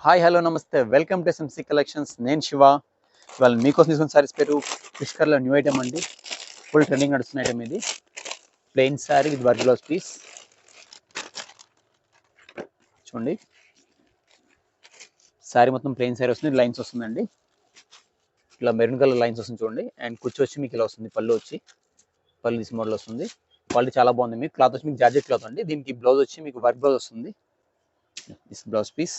Hi hello నమస్తే welcome to SMC collections. నేను శివ. ఇవాళ మీకోసం తీసుకున్న సారీస్ పేరు ఫిష్ కలర్లో న్యూ ఐటమ్ అండి. ఫుల్ ట్రెండింగ్ నడుస్తున్న ఐటమ్ ఇది. Plain sari with work blouse piece. చూడండి, శారీ మొత్తం ప్లెయిన్ శారీ వస్తుంది, లైన్స్ వస్తుందండి. ఇలా మెరూన్ కలర్ లైన్స్ వస్తుంది చూడండి. అండ్ కుర్చీ వచ్చి మీకు ఇలా వస్తుంది, పళ్ళు వచ్చి పళ్ళు తీసి మోడల్ వస్తుంది. క్వాలిటీ చాలా బాగుంది. మీకు క్లాత్ వచ్చి మీకు జార్జెట్ క్లాత్ అండి. దీనికి బ్లౌజ్ వచ్చి మీకు వర్క్ బ్లౌజ్ వస్తుంది. This blouse piece.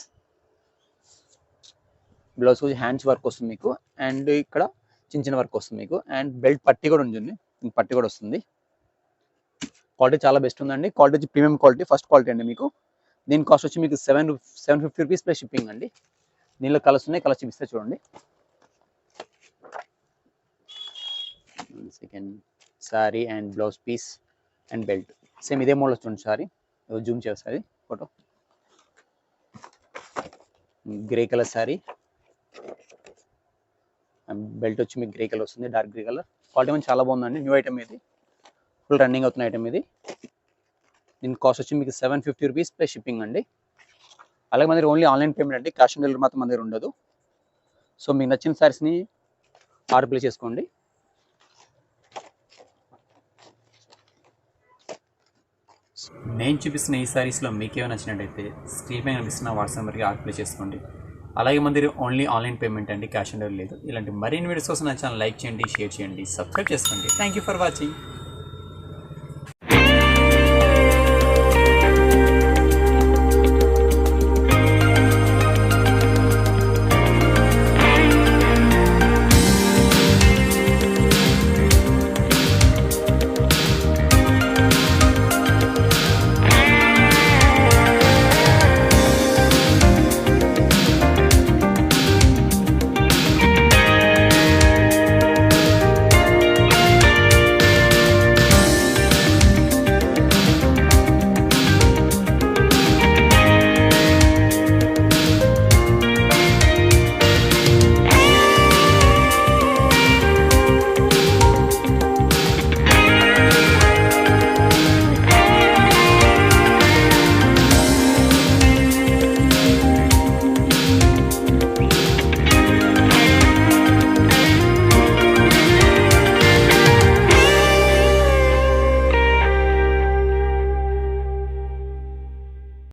బ్లౌజ్ వచ్చి హ్యాండ్స్ వర్క్ వస్తుంది మీకు. అండ్ ఇక్కడ చిన్న చిన్న వర్క్ వస్తుంది మీకు. అండ్ బెల్ట్ పట్టి కూడా ఉంటుంది, పట్టి కూడా వస్తుంది. క్వాలిటీ చాలా బెస్ట్ ఉందండి. క్వాలిటీ వచ్చి ప్రీమియం క్వాలిటీ, ఫస్ట్ క్వాలిటీ అండి. మీకు దీని కాస్ట్ వచ్చి మీకు 750 రూపీస్ ప్లస్ షిప్పింగ్ అండి. దీనిలో కలర్స్ ఉన్నాయి, కలర్స్ చూపిస్తే చూడండి. Second sari and blouse piece and belt same ఇదే మోడల్ వస్తుంది. శారీ జూమ్ చేస్తుంది photo. Grey colour sari, belt వచ్చి మీకు గ్రే కలర్ వస్తుంది, డార్క్ గ్రే కలర్. క్వాలిటీ మంచి చాలా బాగుందండి. న్యూ ఐటమ్ ఇది, ఫుల్ రన్నింగ్ అవుతున్న ఐటమ్ ఇది. దీని కాస్ట్ వచ్చి మీకు 750 రూపీస్ ప్లస్ షిప్పింగ్ అండి. అలాగే మన దగ్గర ఓన్లీ ఆన్లైన్ పేమెంట్ అండి, క్యాష్ ఆన్ డెలివరీ మాత్రం మన దగ్గర ఉండదు. సో మీకు నచ్చిన శారీస్ని ఆర్డర్ ప్లేస్ చేసుకోండి. నేను చూపిస్తున్న ఈ శారీస్లో మీకు ఏమైనా నచ్చినట్టయితే స్క్రీన్ పైన కనిపిస్తున్న వాట్సాప్ నెంబర్కి ఆర్డర్ ప్లేస్ చేసుకోండి. అలాగే మన దగ్గర ఓన్లీ ఆన్లైన్ పేమెంట్ అండి, క్యాష్ ఆన్ డెలివరీ లేదు. ఇలాంటి మరిన్ని వీడియోస్ కోసం నా ఛానల్ లైక్ చేయండి, షేర్ చేయండి, సబ్స్క్రైబ్ చేసుకోండి. Thank you for watching.